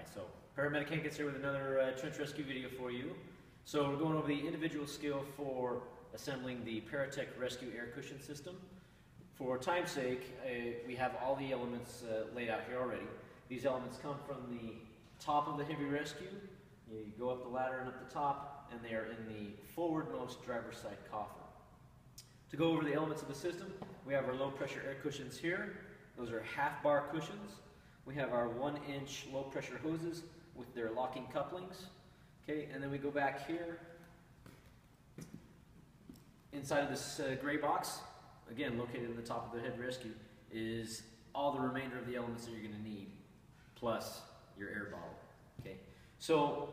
Hi, so Paramedic Hank gets here with another trench rescue video for you. So we're going over the individual skill for assembling the Paratech Rescue Air Cushion System. For time's sake, we have all the elements laid out here already. These elements come from the top of the heavy rescue. You go up the ladder and up the top, and they are in the forwardmost driver's side coffer. To go over the elements of the system, we have our low pressure air cushions here. Those are half bar cushions. We have our 1-inch low pressure hoses with their locking couplings. Okay, and then we go back here. Inside of this gray box, again located in the top of the head rescue, is all the remainder of the elements that you're going to need, plus your air bottle. Okay, so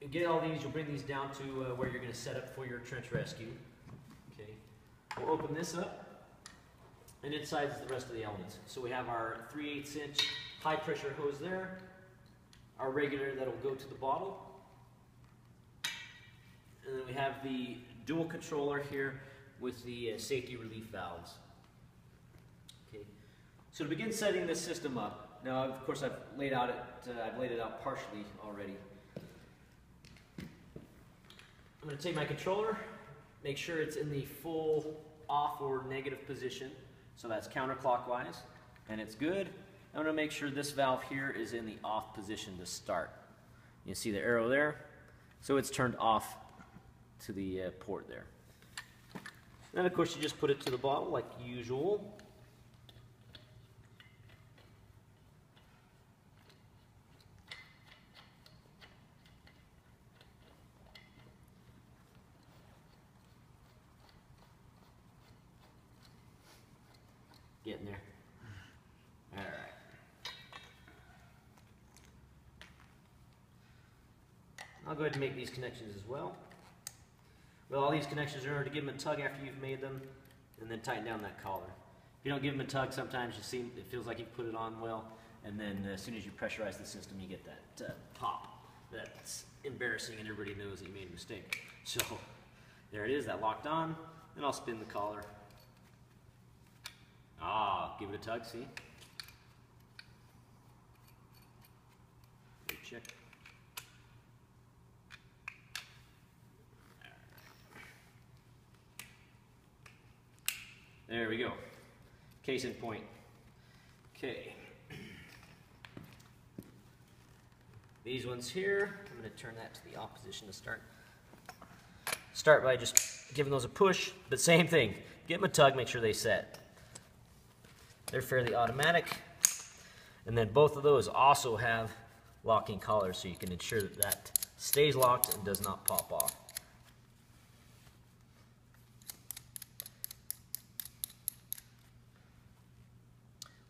you get all these, you'll bring these down to where you're going to set up for your trench rescue. Okay, we'll open this up. And inside is the rest of the elements. So we have our 3/8 inch high pressure hose there, our regulator that will go to the bottle, and then we have the dual controller here with the safety relief valves. Okay. So to begin setting this system up, now of course I've laid it out partially already. I'm going to take my controller, make sure it's in the full off or negative position. So that's counterclockwise, and it's good. I'm going to make sure this valve here is in the off position to start. You see the arrow there? So it's turned off to the port there. Then of course you just put it to the bottle like usual. Getting there. All right. I'll go ahead and make these connections as well. Well, all these connections are in order to give them a tug after you've made them, and then tighten down that collar. If you don't give them a tug, sometimes you see it feels like you've put it on well, and then as soon as you pressurize the system, you get that pop. That's embarrassing, and everybody knows that you made a mistake. So there it is, that locked on. Then I'll spin the collar. Give it a tug, see? Check. There we go. Case in point. Okay. These ones here, I'm going to turn that to the off position to start. Start by just giving those a push, but same thing. Give them a tug, make sure they set. They're fairly automatic, and then both of those also have locking collars, so you can ensure that that stays locked and does not pop off.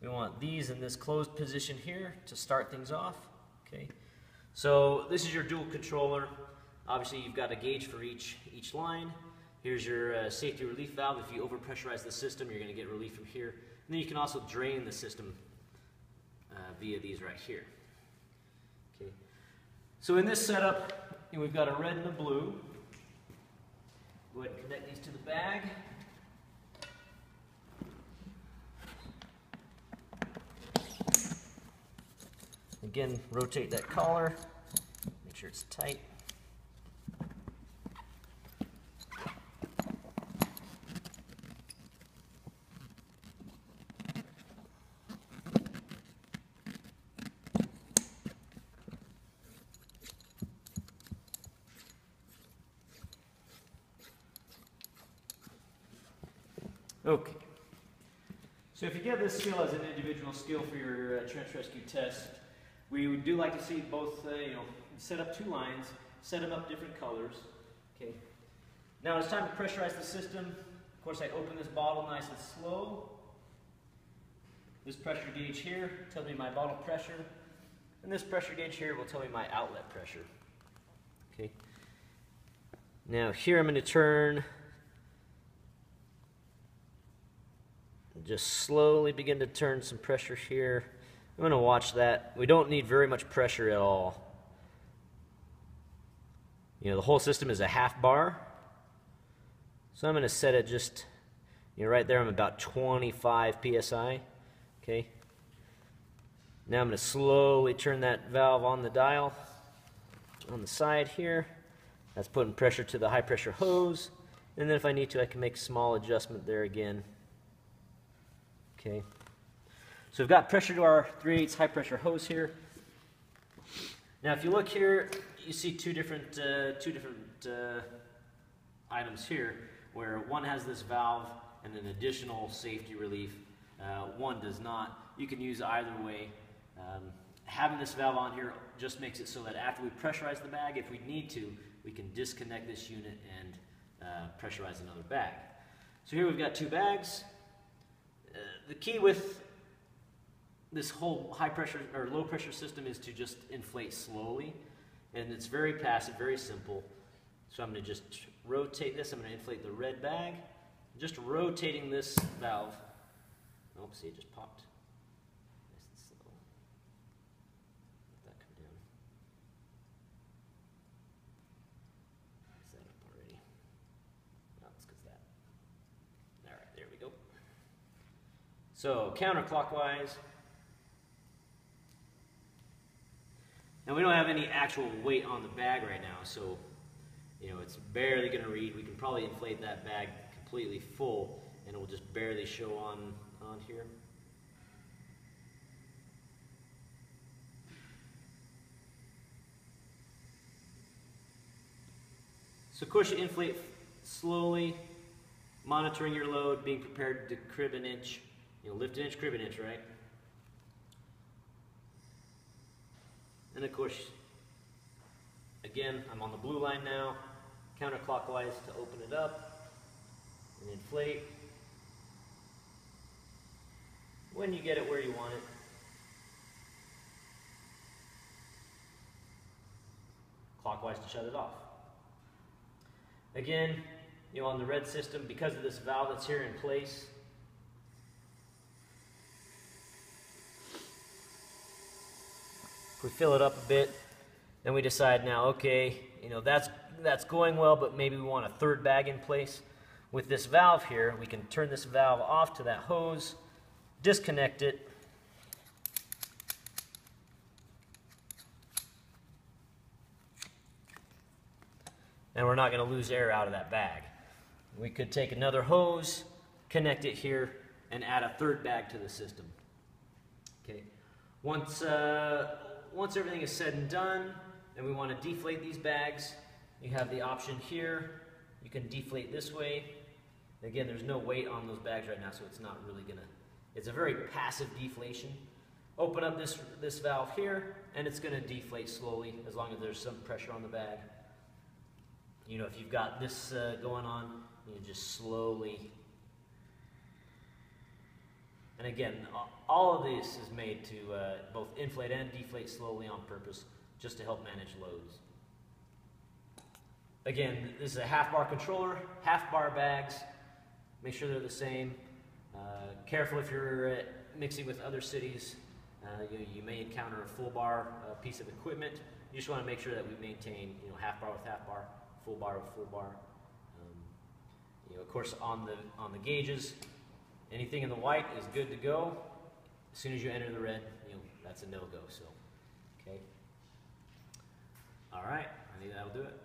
We want these in this closed position here to start things off. Okay, so this is your dual controller. Obviously you've got a gauge for each line. Here's your safety relief valve. If you overpressurize the system, you're going to get relief from here. And then you can also drain the system via these right here. Okay. So in this setup, we've got a red and a blue. Go ahead and connect these to the bag. Again, rotate that collar. Make sure it's tight. Okay, so if you get this skill as an individual skill for your trench rescue test, we do like to see both, set up two lines, set them up different colors. Okay. Now it's time to pressurize the system. Of course, I open this bottle nice and slow. This pressure gauge here tells me my bottle pressure, and this pressure gauge here will tell me my outlet pressure. Okay. Now here I'm going to turn. Just slowly begin to turn some pressure here. I'm going to watch that. We don't need very much pressure at all. The whole system is a half bar. So I'm going to set it just, right there I'm about 25 psi. Okay. Now I'm going to slowly turn that valve on the dial on the side here. That's putting pressure to the high pressure hose. And then if I need to, I can make a small adjustment there again. Okay. So we've got pressure to our 3/8 high pressure hose here. Now if you look here, you see two different items here, where one has this valve and an additional safety relief. One does not. You can use either way. Having this valve on here just makes it so that after we pressurize the bag, if we need to, we can disconnect this unit and pressurize another bag. So here we've got two bags. The key with this whole high pressure or low pressure system is to just inflate slowly, and it's very passive, very simple. So I'm going to just rotate this. I'm going to inflate the red bag. Just rotating this valve. Oh, see, it just popped. Nice and slow. Let that come down. Is that up already? No, it's because that. All right, there we go. So counterclockwise. Now we don't have any actual weight on the bag right now, so it's barely going to read. We can probably inflate that bag completely full, and it will just barely show on here. So of course you inflate slowly, monitoring your load, being prepared to crib an inch. Lift an inch, crib an inch, right? And of course, again, I'm on the blue line now, counterclockwise to open it up and inflate. When you get it where you want it. Clockwise to shut it off. Again, on the red system, because of this valve that's here in place, if we fill it up a bit, then we decide now, okay, that's going well, but maybe we want a third bag in place. With this valve here, we can turn this valve off to that hose, disconnect it, and we're not going to lose air out of that bag. We could take another hose, connect it here, and add a third bag to the system. Okay. Once everything is said and done, and we want to deflate these bags, you have the option here. You can deflate this way. Again, there's no weight on those bags right now, so it's not really gonna. It's a very passive deflation. Open up this valve here, and it's gonna deflate slowly as long as there's some pressure on the bag. If you've got this going on, you just slowly. And again, all of this is made to both inflate and deflate slowly on purpose, just to help manage loads. Again, this is a half-bar controller, half-bar bags. Make sure they're the same. Careful if you're mixing with other cities. You may encounter a full-bar piece of equipment. You just want to make sure that we maintain, half-bar with half-bar, full-bar with full-bar. Of course, on the gauges, anything in the white is good to go. As soon as you enter the red, that's a no-go. So, okay. All right, I think that'll do it.